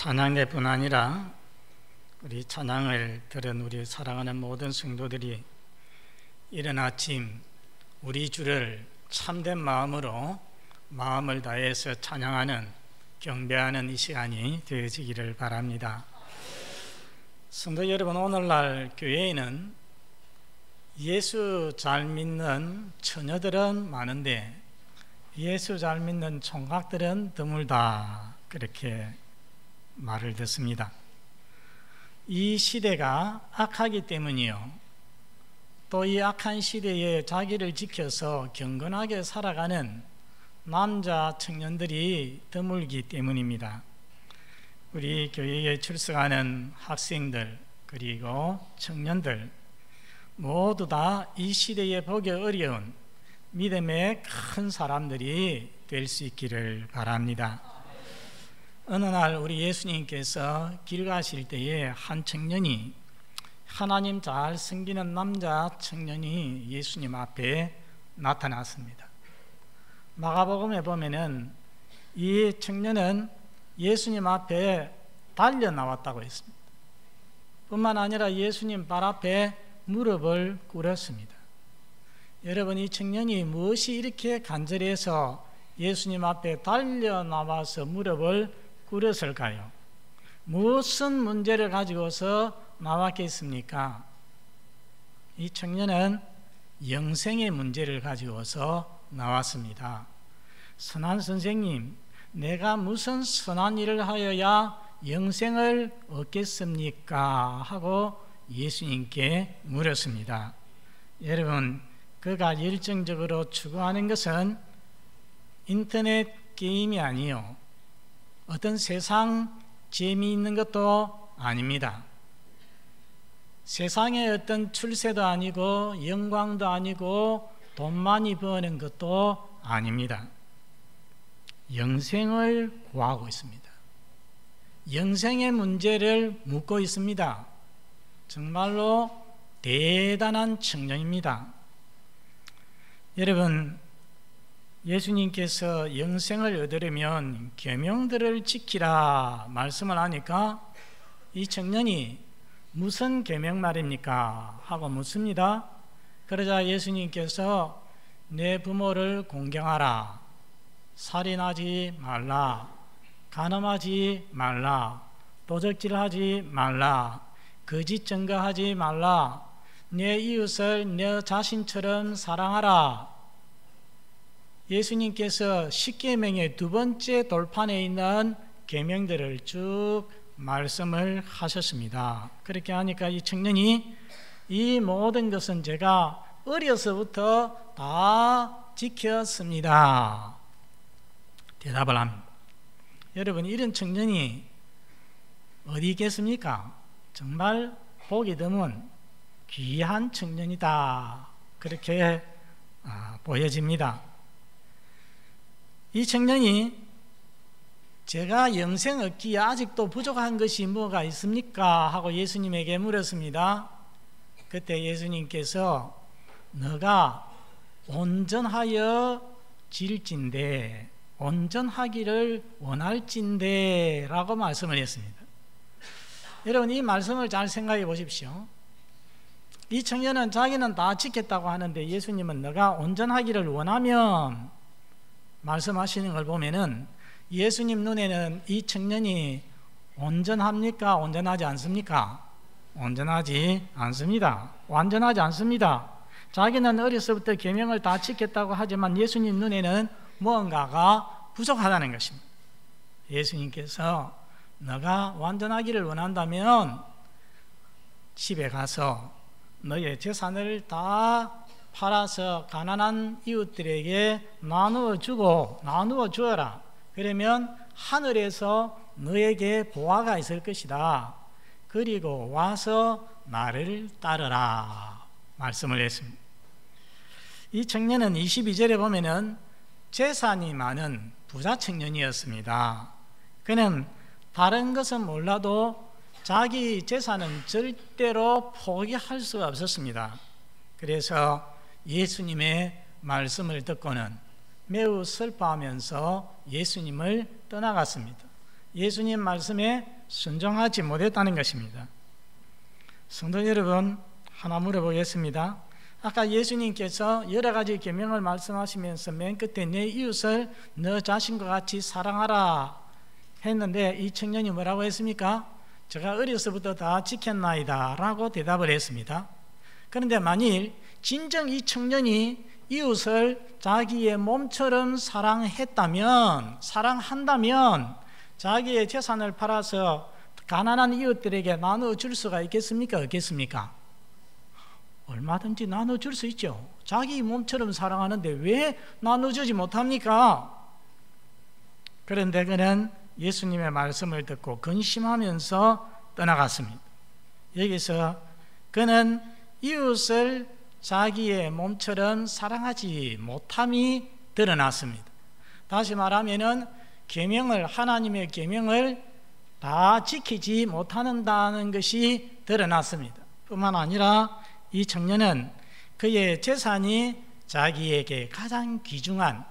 찬양대뿐 아니라 우리 찬양을 들은 우리 사랑하는 모든 성도들이 이른 아침 우리 주를 참된 마음으로 마음을 다해서 찬양하는 경배하는 이 시간이 되어지기를 바랍니다. 성도 여러분, 오늘날 교회에는 예수 잘 믿는 처녀들은 많은데 예수 잘 믿는 총각들은 드물다, 그렇게 말을 듣습니다. 이 시대가 악하기 때문이요, 또 이 악한 시대에 자기를 지켜서 경건하게 살아가는 남자 청년들이 드물기 때문입니다. 우리 교회에 출석하는 학생들 그리고 청년들 모두 다 이 시대에 보기 어려운 믿음의 큰 사람들이 될 수 있기를 바랍니다. 어느 날 우리 예수님께서 길 가실 때에 한 청년이, 하나님 잘 섬기는 남자 청년이 예수님 앞에 나타났습니다. 마가복음에 보면은 이 청년은 예수님 앞에 달려 나왔다고 했습니다. 뿐만 아니라 예수님 발 앞에 무릎을 꿇었습니다. 여러분, 이 청년이 무엇이 이렇게 간절해서 예수님 앞에 달려 나와서 무릎을 꿇었을까요? 무슨 문제를 가지고서 나왔겠습니까? 이 청년은 영생의 문제를 가지고서 나왔습니다. 선한 선생님, 내가 무슨 선한 일을 하여야 영생을 얻겠습니까? 하고 예수님께 물었습니다. 여러분, 그가 열정적으로 추구하는 것은 인터넷 게임이 아니요, 어떤 세상 재미있는 것도 아닙니다. 세상의 어떤 출세도 아니고 영광도 아니고 돈 많이 버는 것도 아닙니다. 영생을 구하고 있습니다. 영생의 문제를 묻고 있습니다. 정말로 대단한 청년입니다. 여러분, 예수님께서 영생을 얻으려면 계명들을 지키라 말씀을 하니까 이 청년이 무슨 계명 말입니까? 하고 묻습니다. 그러자 예수님께서 내 부모를 공경하라, 살인하지 말라, 간음하지 말라, 도적질하지 말라, 거짓 증거하지 말라, 내 이웃을 내 자신처럼 사랑하라. 예수님께서 십계명의 두 번째 돌판에 있는 계명들을 쭉 말씀을 하셨습니다. 그렇게 하니까 이 청년이 이 모든 것은 제가 어려서부터 다 지켰습니다, 대답을 합니다. 여러분, 이런 청년이 어디 있겠습니까? 정말 보기 드문 귀한 청년이다, 그렇게 보여집니다. 이 청년이 제가 영생 얻기에 아직도 부족한 것이 뭐가 있습니까? 하고 예수님에게 물었습니다. 그때 예수님께서 너가 온전하여 질진대, 온전하기를 원할진대 라고 말씀을 했습니다. 여러분, 이 말씀을 잘 생각해 보십시오. 이 청년은 자기는 다 지켰다고 하는데 예수님은 너가 온전하기를 원하면 말씀하시는 걸 보면은 예수님 눈에는 이 청년이 온전합니까? 온전하지 않습니까? 온전하지 않습니다. 완전하지 않습니다. 자기는 어려서부터 계명을 다 지켰다고 하지만 예수님 눈에는 무언가가 부족하다는 것입니다. 예수님께서 너가 완전하기를 원한다면 집에 가서 너의 재산을 다 팔아서 가난한 이웃들에게 나누어 주어라. 그러면 하늘에서 너에게 보화가 있을 것이다. 그리고 와서 나를 따르라 말씀을 했습니다. 이 청년은 22절에 보면은 재산이 많은 부자 청년이었습니다. 그는 다른 것은 몰라도 자기 재산은 절대로 포기할 수가 없었습니다. 그래서 예수님의 말씀을 듣고는 매우 슬퍼하면서 예수님을 떠나갔습니다. 예수님 말씀에 순종하지 못했다는 것입니다. 성도 여러분, 하나 물어보겠습니다. 아까 예수님께서 여러 가지 계명을 말씀하시면서 맨 끝에 내 이웃을 너 자신과 같이 사랑하라 했는데 이 청년이 뭐라고 했습니까? 제가 어려서부터 다 지켰나이다 라고 대답을 했습니다. 그런데 만일 진정 이 청년이 이웃을 자기의 몸처럼 사랑한다면 자기의 재산을 팔아서 가난한 이웃들에게 나눠줄 수가 있겠습니까? 없겠습니까? 얼마든지 나눠줄 수 있죠. 자기 몸처럼 사랑하는데 왜 나눠주지 못합니까? 그런데 그는 예수님의 말씀을 듣고 근심하면서 떠나갔습니다. 여기서 그는 이웃을 자기의 몸처럼 사랑하지 못함이 드러났습니다. 다시 말하면은 하나님의 계명을 다 지키지 못한다는 것이 드러났습니다. 뿐만 아니라 이 청년은 그의 재산이 자기에게 가장 귀중한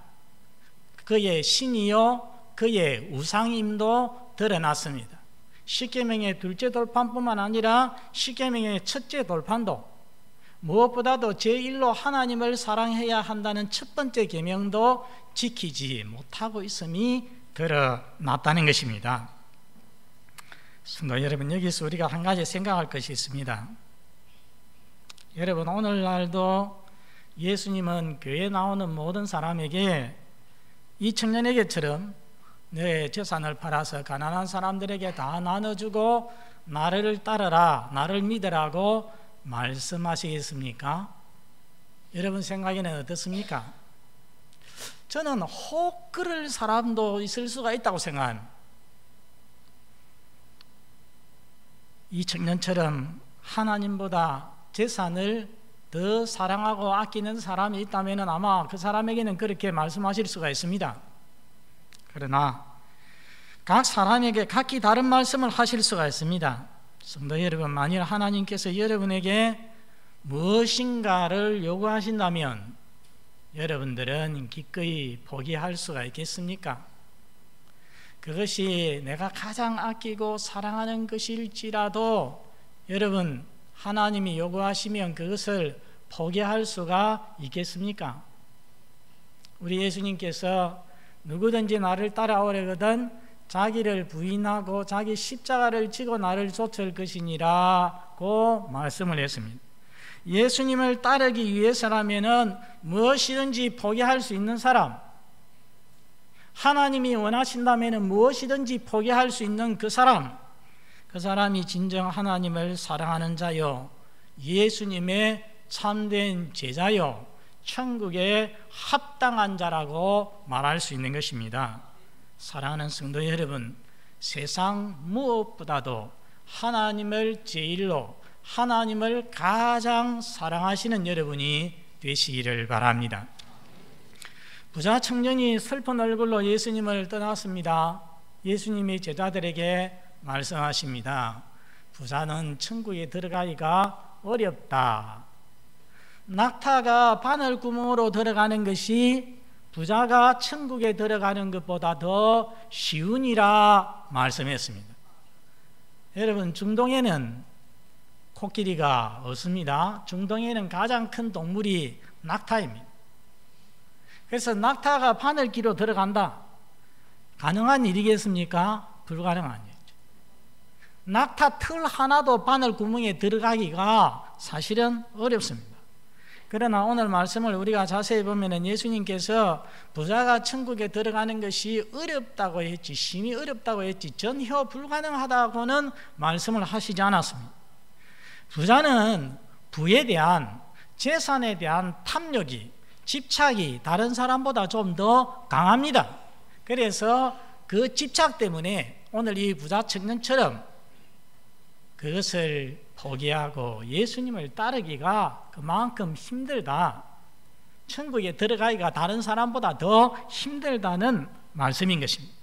그의 신이요 그의 우상임도 드러났습니다. 십계명의 둘째 돌판뿐만 아니라 십계명의 첫째 돌판도 무엇보다도 제1로 하나님을 사랑해야 한다는 첫 번째 계명도 지키지 못하고 있음이 드러났다는 것입니다. 성도 여러분, 여기서 우리가 한 가지 생각할 것이 있습니다. 여러분, 오늘날도 예수님은 교회에 나오는 모든 사람에게 이 청년에게처럼 내 재산을 팔아서 가난한 사람들에게 다 나눠주고 나를 따르라, 나를 믿으라고 말씀하시겠습니까? 여러분 생각에는 어떻습니까? 저는 혹 그럴 사람도 있을 수가 있다고 생각합니다. 이 청년처럼 하나님보다 재산을 더 사랑하고 아끼는 사람이 있다면 아마 그 사람에게는 그렇게 말씀하실 수가 있습니다. 그러나 각 사람에게 각기 다른 말씀을 하실 수가 있습니다. 성도 여러분, 만일 하나님께서 여러분에게 무엇인가를 요구하신다면 여러분들은 기꺼이 포기할 수가 있겠습니까? 그것이 내가 가장 아끼고 사랑하는 것일지라도 여러분, 하나님이 요구하시면 그것을 포기할 수가 있겠습니까? 우리 예수님께서 누구든지 나를 따라오려거든 자기를 부인하고 자기 십자가를 지고 나를 쫓을 것이니라고 말씀을 했습니다. 예수님을 따르기 위해서라면 무엇이든지 포기할 수 있는 사람, 하나님이 원하신다면 무엇이든지 포기할 수 있는 그 사람이 진정 하나님을 사랑하는 자요, 예수님의 참된 제자요, 천국에 합당한 자라고 말할 수 있는 것입니다. 사랑하는 성도 여러분, 세상 무엇보다도 하나님을 제일로, 하나님을 가장 사랑하시는 여러분이 되시기를 바랍니다. 부자 청년이 슬픈 얼굴로 예수님을 떠났습니다. 예수님이 제자들에게 말씀하십니다. 부자는 천국에 들어가기가 어렵다. 낙타가 바늘구멍으로 들어가는 것이 부자가 천국에 들어가는 것보다 더 쉬우니라 말씀했습니다. 여러분, 중동에는 코끼리가 없습니다. 중동에는 가장 큰 동물이 낙타입니다. 그래서 낙타가 바늘기로 들어간다. 가능한 일이겠습니까? 불가능한 일이죠. 낙타 털 하나도 바늘 구멍에 들어가기가 사실은 어렵습니다. 그러나 오늘 말씀을 우리가 자세히 보면 예수님께서 부자가 천국에 들어가는 것이 어렵다고 했지, 심히 어렵다고 했지 전혀 불가능하다고는 말씀을 하시지 않았습니다. 부자는 부에 대한, 재산에 대한 탐욕이, 집착이 다른 사람보다 좀 더 강합니다. 그래서 그 집착 때문에 오늘 이 부자 청년처럼 그것을 포기하고 예수님을 따르기가 그만큼 힘들다, 천국에 들어가기가 다른 사람보다 더 힘들다는 말씀인 것입니다.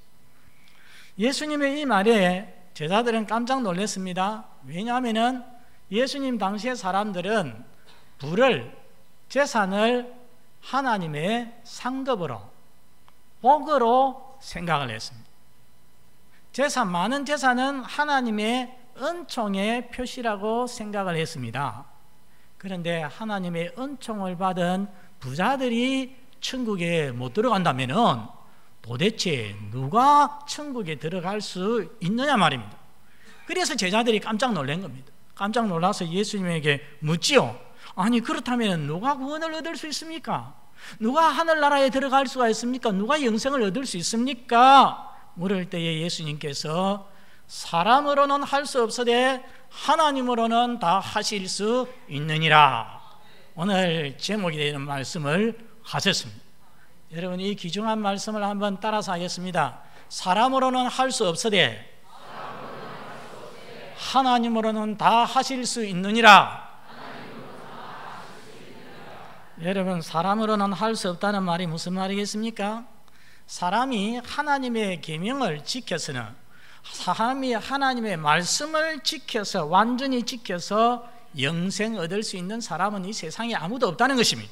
예수님의 이 말에 제자들은 깜짝 놀랐습니다. 왜냐하면 예수님 당시의 사람들은 부를, 재산을 하나님의 상급으로, 복으로 생각을 했습니다. 재산, 많은 재산은 하나님의 은총의 표시라고 생각을 했습니다. 그런데 하나님의 은총을 받은 부자들이 천국에 못 들어간다면 도대체 누가 천국에 들어갈 수 있느냐 말입니다. 그래서 제자들이 깜짝 놀란 겁니다. 깜짝 놀라서 예수님에게 묻지요. 아니, 그렇다면 누가 구원을 얻을 수 있습니까? 누가 하늘나라에 들어갈 수가 있습니까? 누가 영생을 얻을 수 있습니까? 물을 때에 예수님께서 사람으로는 할 수 없으되 하나님으로는 다 하실 수 있느니라. 오늘 제목이 되는 말씀을 하셨습니다. 여러분, 이 귀중한 말씀을 한번 따라서 하겠습니다. 사람으로는 할 수 없으되 하나님으로는 다 하실 수 있느니라. 여러분, 사람으로는 할 수 없다는 말이 무슨 말이겠습니까? 사람이 하나님의 계명을 지켜서는, 사람이 하나님의 말씀을 지켜서, 완전히 지켜서 영생 얻을 수 있는 사람은 이 세상에 아무도 없다는 것입니다.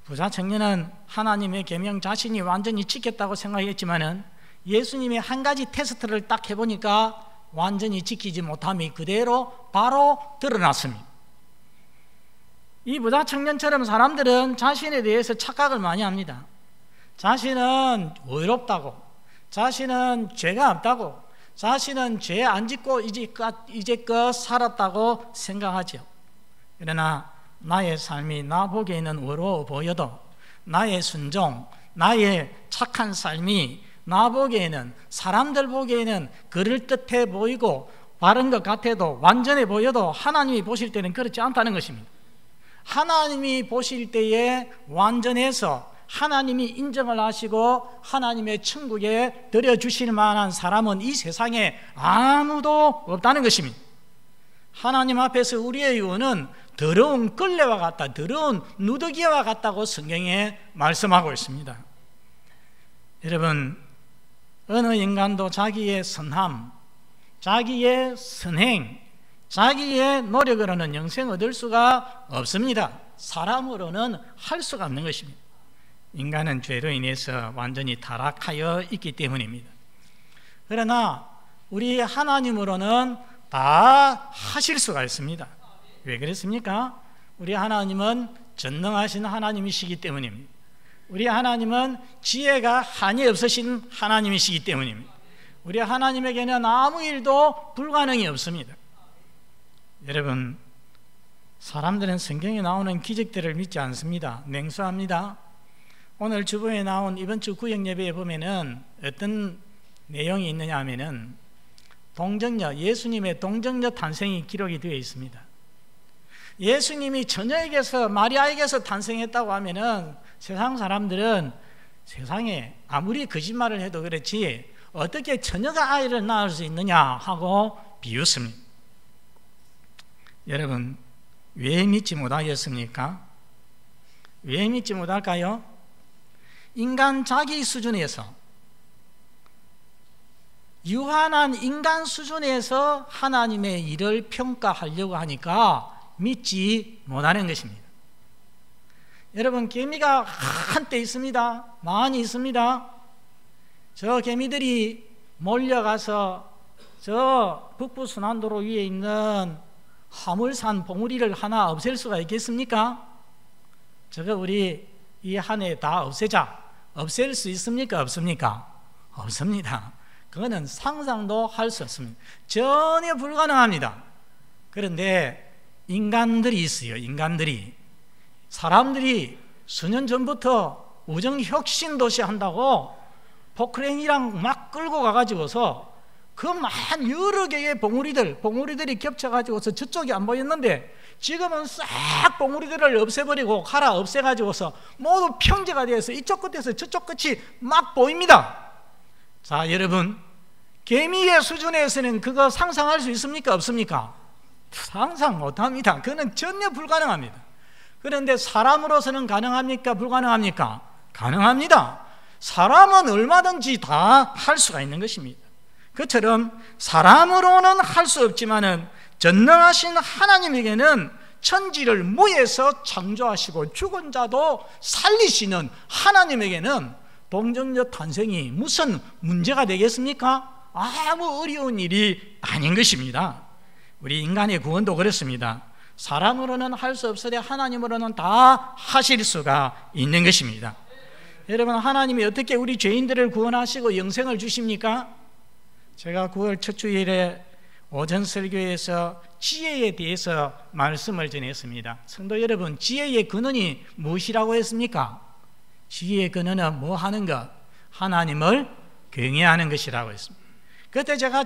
부자 청년은 하나님의 계명 자신이 완전히 지켰다고 생각했지만은 예수님이 한 가지 테스트를 딱 해보니까 완전히 지키지 못함이 그대로 바로 드러났습니다. 이 부자 청년처럼 사람들은 자신에 대해서 착각을 많이 합니다. 자신은 의롭다고, 자신은 죄가 없다고, 자신은 죄 안 짓고 이제껏 살았다고 생각하죠. 그러나 나의 삶이 나 보기에는 의로워 보여도, 나의 순종, 나의 착한 삶이 나 보기에는, 사람들 보기에는 그럴듯해 보이고 바른 것 같아도, 완전해 보여도 하나님이 보실 때는 그렇지 않다는 것입니다. 하나님이 보실 때에 완전해서 하나님이 인정을 하시고 하나님의 천국에 들여주실 만한 사람은 이 세상에 아무도 없다는 것입니다. 하나님 앞에서 우리의 의원은 더러운 걸레와 같다, 더러운 누더기와 같다고 성경에 말씀하고 있습니다. 여러분, 어느 인간도 자기의 선함, 자기의 선행, 자기의 노력으로는 영생 얻을 수가 없습니다. 사람으로는 할 수가 없는 것입니다. 인간은 죄로 인해서 완전히 타락하여 있기 때문입니다. 그러나 우리 하나님으로는 다 하실 수가 있습니다. 왜 그렇습니까? 우리 하나님은 전능하신 하나님이시기 때문입니다. 우리 하나님은 지혜가 한이 없으신 하나님이시기 때문입니다. 우리 하나님에게는 아무 일도 불가능이 없습니다. 여러분, 사람들은 성경에 나오는 기적들을 믿지 않습니다. 냉소합니다. 오늘 주보에 나온 이번 주 구역 예배에 보면은 어떤 내용이 있느냐 하면은 동정녀, 예수님의 동정녀 탄생이 기록이 되어 있습니다. 예수님이 처녀에게서, 마리아에게서 탄생했다고 하면은 세상 사람들은 세상에 아무리 거짓말을 해도 그렇지 어떻게 처녀가 아이를 낳을 수 있느냐 하고 비웃습니다. 여러분, 왜 믿지 못하겠습니까? 왜 믿지 못할까요? 인간 자기 수준에서, 유한한 인간 수준에서 하나님의 일을 평가하려고 하니까 믿지 못하는 것입니다. 여러분, 개미가 한때 있습니다. 많이 있습니다. 저 개미들이 몰려가서 저 북부순환도로 위에 있는 화물산 봉우리를 하나 없앨 수가 있겠습니까? 저거 우리 이 한 해 다 없애자. 없앨 수 있습니까? 없습니까? 없습니다. 그거는 상상도 할 수 없습니다. 전혀 불가능합니다. 그런데 인간들이 있어요. 인간들이, 사람들이 수년 전부터 우정혁신도시 한다고 포크레인이랑 막 끌고 가가지고서 그 많은 여러 개의 봉우리들이 겹쳐가지고서 저쪽이 안 보였는데 지금은 싹 봉우리들을 없애버리고 갈아 없애가지고서 모두 평지가 되어서 이쪽 끝에서 저쪽 끝이 막 보입니다. 자, 여러분, 개미의 수준에서는 그거 상상할 수 있습니까? 없습니까? 상상 못합니다. 그거는 전혀 불가능합니다. 그런데 사람으로서는 가능합니까? 불가능합니까? 가능합니다. 사람은 얼마든지 다 할 수가 있는 것입니다. 그처럼 사람으로는 할 수 없지만은 전능하신 하나님에게는 천지를 무에서 창조하시고 죽은 자도 살리시는 하나님에게는 동정녀 탄생이 무슨 문제가 되겠습니까? 아무 어려운 일이 아닌 것입니다. 우리 인간의 구원도 그렇습니다. 사람으로는 할 수 없으되 하나님으로는 다 하실 수가 있는 것입니다. 여러분, 하나님이 어떻게 우리 죄인들을 구원하시고 영생을 주십니까? 제가 9월 첫 주일에 오전 설교에서 지혜에 대해서 말씀을 전했습니다. 성도 여러분, 지혜의 근원이 무엇이라고 했습니까? 지혜의 근원은 뭐 하는 것? 하나님을 경외하는 것이라고 했습니다. 그때 제가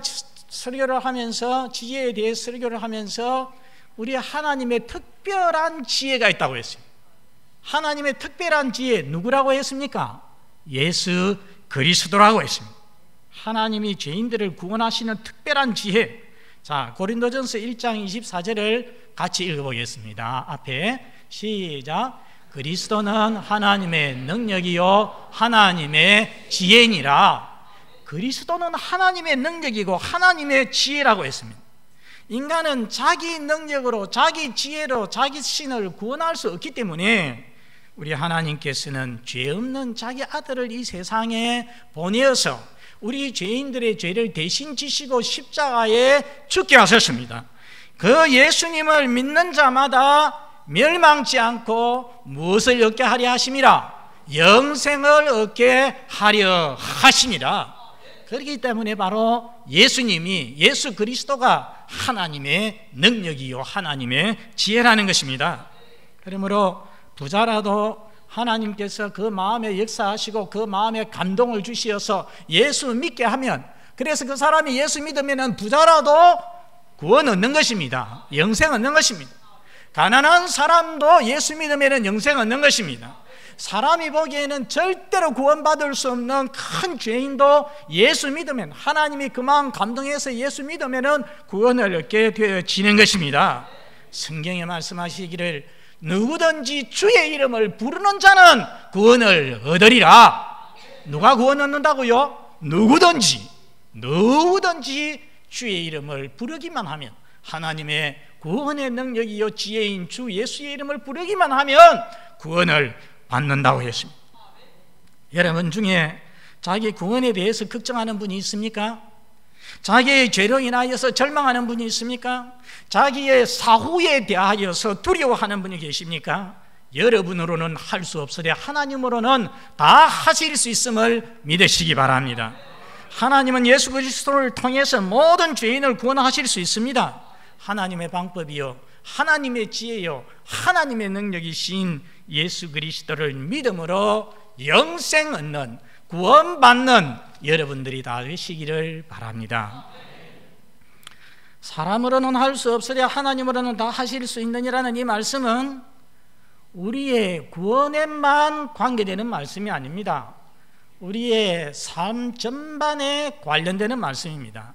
설교를 하면서, 지혜에 대해 설교를 하면서 우리 하나님의 특별한 지혜가 있다고 했어요. 하나님의 특별한 지혜, 누구라고 했습니까? 예수 그리스도라고 했습니다. 하나님이 죄인들을 구원하시는 특별한 지혜. 자, 고린도전서 1장 24절을 같이 읽어보겠습니다. 앞에 시작. 그리스도는 하나님의 능력이요 하나님의 지혜니라. 그리스도는 하나님의 능력이고 하나님의 지혜라고 했습니다. 인간은 자기 능력으로, 자기 지혜로 자기 신을 구원할 수 없기 때문에 우리 하나님께서는 죄 없는 자기 아들을 이 세상에 보내어서 우리 죄인들의 죄를 대신 지시고 십자가에 죽게 하셨습니다. 그 예수님을 믿는 자마다 멸망치 않고 무엇을 얻게 하려 하심이라? 영생을 얻게 하려 하심이라. 그렇기 때문에 바로 예수님이, 예수 그리스도가 하나님의 능력이요 하나님의 지혜라는 것입니다. 그러므로 부자라도 하나님께서 그 마음에 역사하시고 그 마음에 감동을 주시어서 예수 믿게 하면, 그래서 그 사람이 예수 믿으면 부자라도 구원 얻는 것입니다. 영생 얻는 것입니다. 가난한 사람도 예수 믿으면 영생 얻는 것입니다. 사람이 보기에는 절대로 구원받을 수 없는 큰 죄인도 예수 믿으면, 하나님이 그 마음 감동해서 예수 믿으면 구원을 얻게 되어지는 것입니다. 성경에 말씀하시기를 누구든지 주의 이름을 부르는 자는 구원을 얻으리라. 누가 구원 얻는다고요? 누구든지 주의 이름을 부르기만 하면, 하나님의 구원의 능력이요 지혜인 주 예수의 이름을 부르기만 하면 구원을 받는다고 했습니다. 여러분 중에 자기 구원에 대해서 걱정하는 분이 있습니까? 자기의 죄로 인하여서 절망하는 분이 있습니까? 자기의 사후에 대하여서 두려워하는 분이 계십니까? 여러분으로는 할 수 없으되 하나님으로는 다 하실 수 있음을 믿으시기 바랍니다. 하나님은 예수 그리스도를 통해서 모든 죄인을 구원하실 수 있습니다. 하나님의 방법이요 하나님의 지혜요 하나님의 능력이신 예수 그리스도를 믿음으로 영생 얻는, 구원받는 여러분들이 다 되시기를 바랍니다. 사람으로는 할 수 없으되 하나님으로는 다 하실 수 있느니라는 이 말씀은 우리의 구원에만 관계되는 말씀이 아닙니다. 우리의 삶 전반에 관련되는 말씀입니다.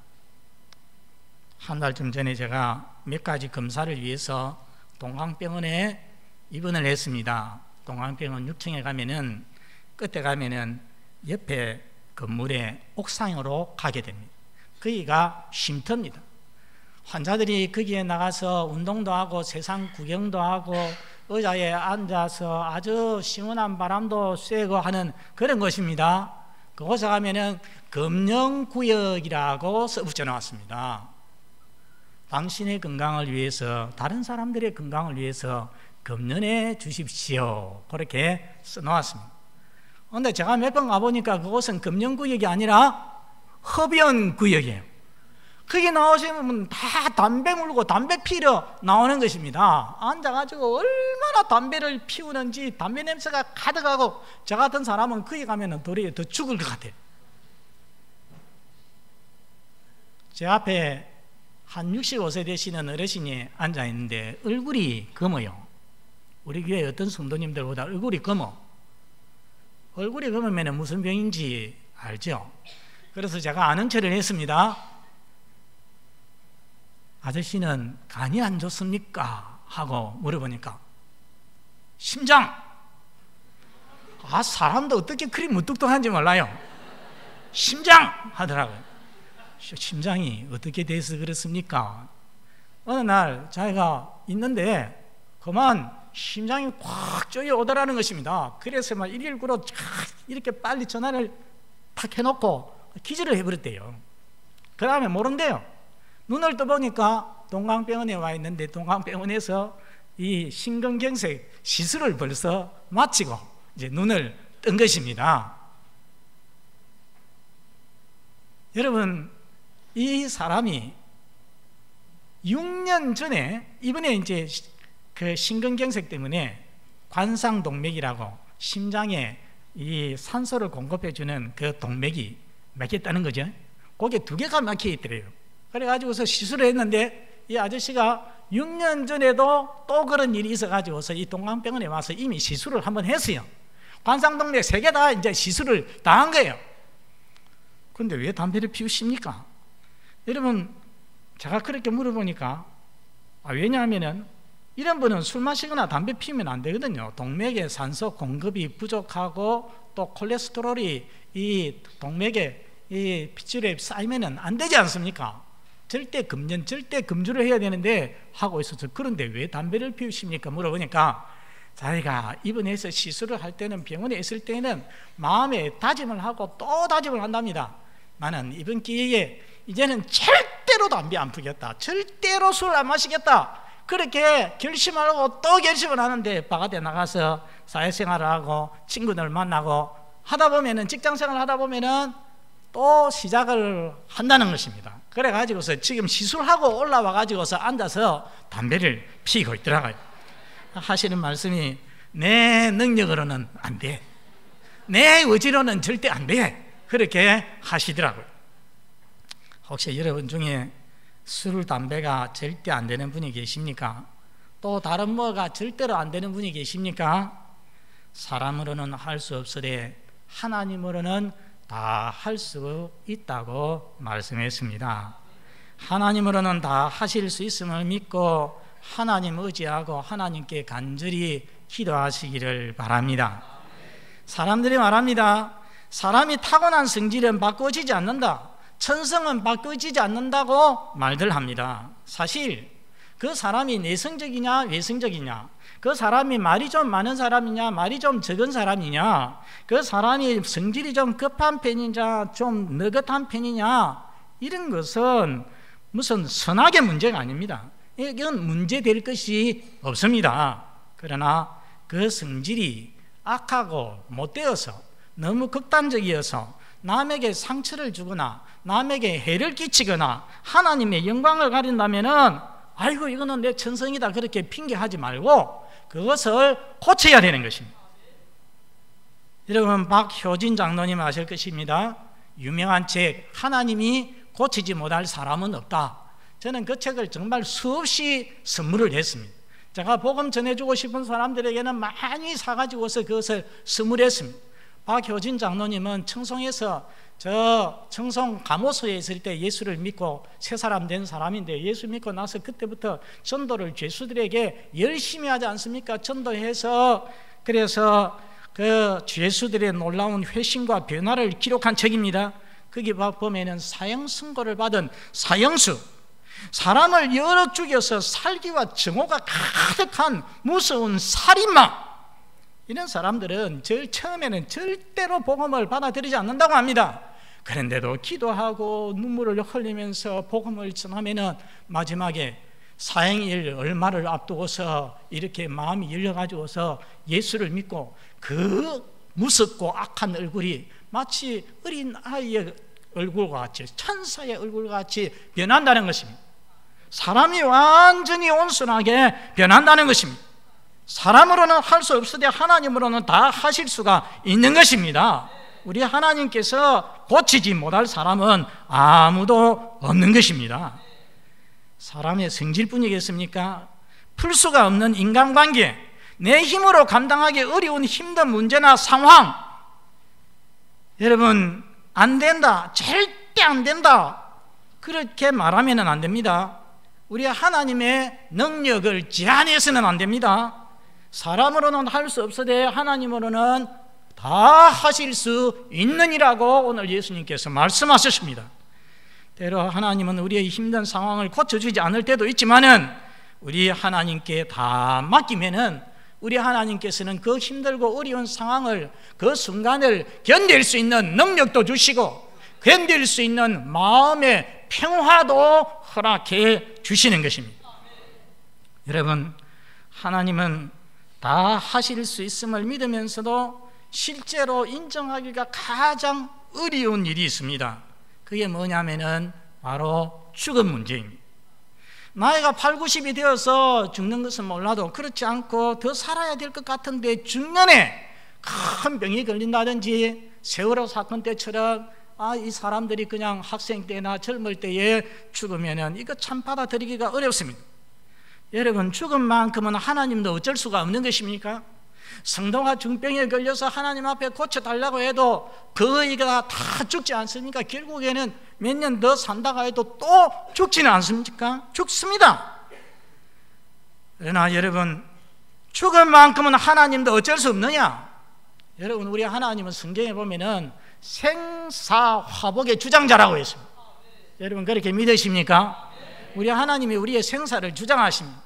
한 달쯤 전에 제가 몇 가지 검사를 위해서 동강병원에 입원을 했습니다. 동강병원 6층에 가면은, 끝에 가면은 옆에 건물의 옥상으로 가게 됩니다. 거기가 쉼터입니다. 환자들이 거기에 나가서 운동도 하고 세상 구경도 하고 의자에 앉아서 아주 시원한 바람도 쐬고 하는 그런 곳입니다. 그곳에 가면은 금령구역이라고 붙여 나왔습니다. 당신의 건강을 위해서, 다른 사람들의 건강을 위해서 금연해 주십시오. 그렇게 써놓았습니다. 그런데 제가 몇 번 가보니까 그곳은 금연구역이 아니라 흡연구역이에요. 거기 나오시면 다 담배 물고 담배 피러 나오는 것입니다. 앉아가지고 얼마나 담배를 피우는지 담배 냄새가 가득하고, 저 같은 사람은 거기 가면 도리어 더 죽을 것 같아요. 제 앞에 한 65세 되시는 어르신이 앉아있는데 얼굴이 검어요. 우리 교회 어떤 성도님들보다 얼굴이 검어. 얼굴이 검으면 무슨 병인지 알죠? 그래서 제가 아는 척을 했습니다. 아저씨는 간이 안 좋습니까? 하고 물어보니까 심장! 사람도 어떻게 그리 무뚝뚝한지 몰라요. 심장! 하더라고요. 심장이 어떻게 돼서 그렇습니까? 어느 날 자기가 있는데 그만 심장이 꽉 쪼여오더라는 것입니다. 그래서 막 119로 이렇게 빨리 전화를 탁 해놓고 기절을 해버렸대요. 그 다음에 모른대요. 눈을 떠보니까 동강병원에 와 있는데 동강병원에서 이 심근경색 시술을 벌써 마치고 이제 눈을 뜬 것입니다. 여러분, 이 사람이 6년 전에 이번에 이제 그 심근경색 때문에 관상동맥이라고 심장에 이 산소를 공급해주는 그 동맥이 막혔다는 거죠. 거기에 2개가 막혀 있더래요. 그래가지고서 시술을 했는데 이 아저씨가 6년 전에도 또 그런 일이 있어가지고서 이 동강병원에 와서 이미 시술을 한번 했어요. 관상동맥 3개 다 이제 시술을 다 한 거예요. 그런데 왜 담배를 피우십니까? 여러분, 제가 그렇게 물어보니까 왜냐하면은 이런 분은 술 마시거나 담배 피우면 안 되거든요. 동맥에 산소 공급이 부족하고 또 콜레스테롤이 이 동맥에 이 핏줄에 쌓이면 안 되지 않습니까? 절대 금연, 절대 금주를 해야 되는데 하고 있어서 그런데 왜 담배를 피우십니까? 물어보니까 자기가 입원해서 시술을 할 때는 병원에 있을 때는 마음에 다짐을 하고 또 다짐을 한답니다. 나는 이번 기회에 이제는 절대로 담배 안 피우겠다, 절대로 술 안 마시겠다, 그렇게 결심을 하고 또 결심을 하는데 바깥에 나가서 사회생활을 하고 친구들 만나고 하다 보면은 직장생활을 하다 보면은 또 시작을 한다는 것입니다. 그래가지고서 지금 시술하고 올라와 가지고서 앉아서 담배를 피우고 있더라고요. 하시는 말씀이 내 능력으로는 안 돼, 내 의지로는 절대 안 돼, 그렇게 하시더라고요. 혹시 여러분 중에 술, 담배가 절대 안 되는 분이 계십니까? 또 다른 뭐가 절대로 안 되는 분이 계십니까? 사람으로는 할 수 없으되 하나님으로는 다 할 수 있다고 말씀했습니다. 하나님으로는 다 하실 수 있음을 믿고 하나님 의지하고 하나님께 간절히 기도하시기를 바랍니다. 사람들이 말합니다. 사람이 타고난 성질은 바꿔지지 않는다, 천성은 바꿔지지 않는다고 말들 합니다. 사실 그 사람이 내성적이냐 외성적이냐, 그 사람이 말이 좀 많은 사람이냐 말이 좀 적은 사람이냐, 그 사람이 성질이 좀 급한 편이냐 좀 느긋한 편이냐, 이런 것은 무슨 선악의 문제가 아닙니다. 이건 문제될 것이 없습니다. 그러나 그 성질이 악하고 못되어서 너무 극단적이어서 남에게 상처를 주거나 남에게 해를 끼치거나 하나님의 영광을 가린다면은 아이고 이거는 내 천성이다 그렇게 핑계하지 말고 그것을 고쳐야 되는 것입니다. 여러분, 박효진 장로님 아실 것입니다. 유명한 책 하나님이 고치지 못할 사람은 없다. 저는 그 책을 정말 수없이 선물을 했습니다. 제가 복음 전해주고 싶은 사람들에게는 많이 사가지고서 그것을 선물했습니다. 박효진 장로님은 청송에서 청송 감호소에 있을 때 예수를 믿고 새 사람 된 사람인데, 예수 믿고 나서 그때부터 전도를 죄수들에게 열심히 하지 않습니까? 전도해서 그래서 그 죄수들의 놀라운 회심과 변화를 기록한 책입니다. 거기 보면은 사형 선고를 받은 사형수, 사람을 여러 죽여서 살기와 증오가 가득한 무서운 살인마, 이런 사람들은 처음에는 절대로 복음을 받아들이지 않는다고 합니다. 그런데도 기도하고 눈물을 흘리면서 복음을 전하면은 마지막에 사형일 얼마를 앞두고서 이렇게 마음이 열려가지고서 예수를 믿고 그 무섭고 악한 얼굴이 마치 어린 아이의 얼굴과 같이, 천사의 얼굴과 같이 변한다는 것입니다. 사람이 완전히 온순하게 변한다는 것입니다. 사람으로는 할 수 없으되 하나님으로는 다 하실 수가 있는 것입니다. 우리 하나님께서 고치지 못할 사람은 아무도 없는 것입니다. 사람의 성질뿐이겠습니까? 풀 수가 없는 인간관계, 내 힘으로 감당하기 어려운 힘든 문제나 상황, 여러분 안 된다, 절대 안 된다 그렇게 말하면 안 됩니다. 우리 하나님의 능력을 제한해서는 안 됩니다. 사람으로는 할 수 없으되 하나님으로는 다 하실 수 있느니라고 오늘 예수님께서 말씀하셨습니다. 때로 하나님은 우리의 힘든 상황을 고쳐주지 않을 때도 있지만은 우리 하나님께 다 맡기면은 우리 하나님께서는 그 힘들고 어려운 상황을, 그 순간을 견딜 수 있는 능력도 주시고 견딜 수 있는 마음의 평화도 허락해 주시는 것입니다. 여러분, 하나님은 다 하실 수 있음을 믿으면서도 실제로 인정하기가 가장 어려운 일이 있습니다. 그게 뭐냐면은 바로 죽음 문제입니다. 나이가 8, 90이 되어서 죽는 것은 몰라도 그렇지 않고 더 살아야 될 것 같은데 중년에 큰 병이 걸린다든지 세월호 사건 때처럼 이 사람들이 그냥 학생 때나 젊을 때에 죽으면은 이거 참 받아들이기가 어렵습니다. 여러분, 죽음만큼은 하나님도 어쩔 수가 없는 것입니까? 성도가 중병에 걸려서 하나님 앞에 고쳐달라고 해도 그이가 다 죽지 않습니까? 결국에는 몇 년 더 산다고 해도 또 죽지는 않습니까? 죽습니다. 그러나 여러분, 죽음만큼은 하나님도 어쩔 수 없느냐? 여러분, 우리 하나님은 성경에 보면은 생사화복의 주장자라고 했습니다. 여러분, 그렇게 믿으십니까? 우리 하나님이 우리의 생사를 주장하십니다.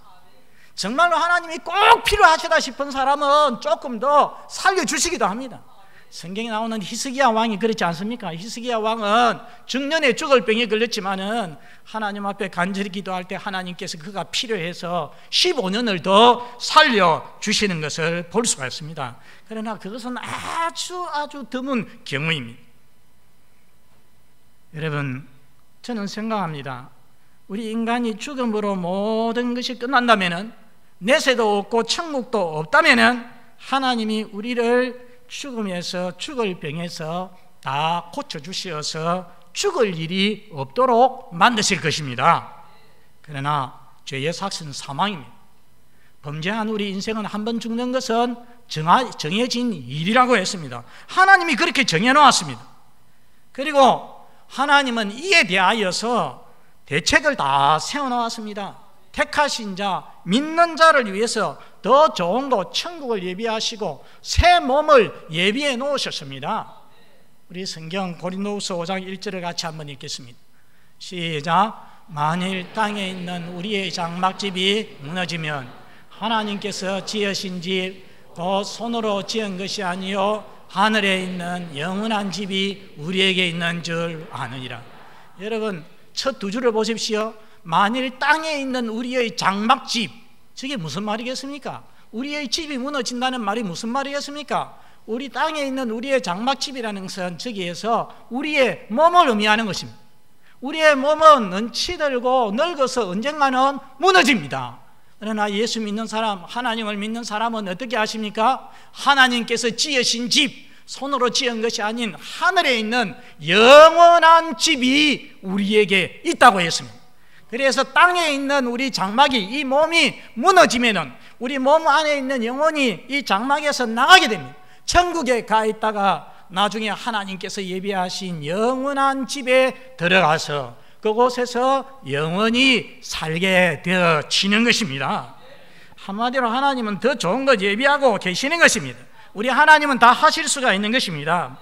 정말로 하나님이 꼭 필요하시다 싶은 사람은 조금 더 살려주시기도 합니다. 성경에 나오는 히스기야 왕이 그렇지 않습니까? 히스기야 왕은 중년에 죽을 병에 걸렸지만은 하나님 앞에 간절히 기도할 때 하나님께서 그가 필요해서 15년을 더 살려주시는 것을 볼 수가 있습니다. 그러나 그것은 아주 드문 경우입니다. 여러분, 저는 생각합니다. 우리 인간이 죽음으로 모든 것이 끝난다면은, 내세도 없고 천국도 없다면은 하나님이 우리를 죽음에서, 죽을 병에서 다 고쳐주시어서 죽을 일이 없도록 만드실 것입니다. 그러나 죄의 삭은 사망입니다. 범죄한 우리 인생은 한 번 죽는 것은 정해진 일이라고 했습니다. 하나님이 그렇게 정해놓았습니다. 그리고 하나님은 이에 대하여서 대책을 다 세워놓았습니다. 택하신 자, 믿는 자를 위해서 더 좋은 곳, 천국을 예비하시고 새 몸을 예비해 놓으셨습니다. 우리 성경 고린도후서 5장 1절을 같이 한번 읽겠습니다. 시작. 만일 땅에 있는 우리의 장막집이 무너지면 하나님께서 지으신 집, 또 손으로 지은 것이 아니요 하늘에 있는 영원한 집이 우리에게 있는 줄 아느니라. 여러분, 첫 두 줄을 보십시오. 만일 땅에 있는 우리의 장막집, 저게 무슨 말이겠습니까? 우리의 집이 무너진다는 말이 무슨 말이겠습니까? 우리 땅에 있는 우리의 장막집이라는 것은 저기에서 우리의 몸을 의미하는 것입니다. 우리의 몸은 넘치들고 늙어서 언젠가는 무너집니다. 그러나 예수 믿는 사람, 하나님을 믿는 사람은 어떻게 하십니까? 하나님께서 지으신 집, 손으로 지은 것이 아닌 하늘에 있는 영원한 집이 우리에게 있다고 했습니다. 그래서 땅에 있는 우리 장막이, 이 몸이 무너지면은 우리 몸 안에 있는 영혼이 이 장막에서 나가게 됩니다. 천국에 가 있다가 나중에 하나님께서 예비하신 영원한 집에 들어가서 그곳에서 영원히 살게 되어지는 것입니다. 한마디로 하나님은 더 좋은 것 예비하고 계시는 것입니다. 우리 하나님은 다 하실 수가 있는 것입니다.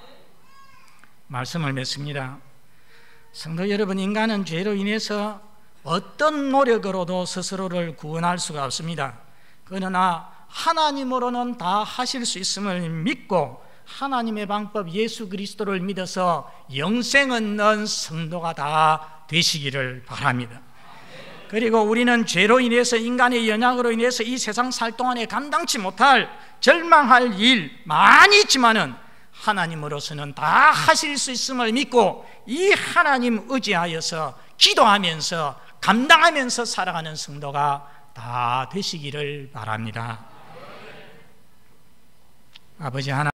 말씀을 맺습니다. 성도 여러분, 인간은 죄로 인해서 어떤 노력으로도 스스로를 구원할 수가 없습니다. 그러나 하나님으로는 다 하실 수 있음을 믿고 하나님의 방법 예수 그리스도를 믿어서 영생 얻는 성도가 다 되시기를 바랍니다. 그리고 우리는 죄로 인해서, 인간의 연약으로 인해서 이 세상 살 동안에 감당치 못할, 절망할 일 많이 있지만은 하나님으로서는 다 하실 수 있음을 믿고 이 하나님 의지하여서 기도하면서 감당하면서 살아가는 성도가 다 되시기를 바랍니다. 아버지 하나님,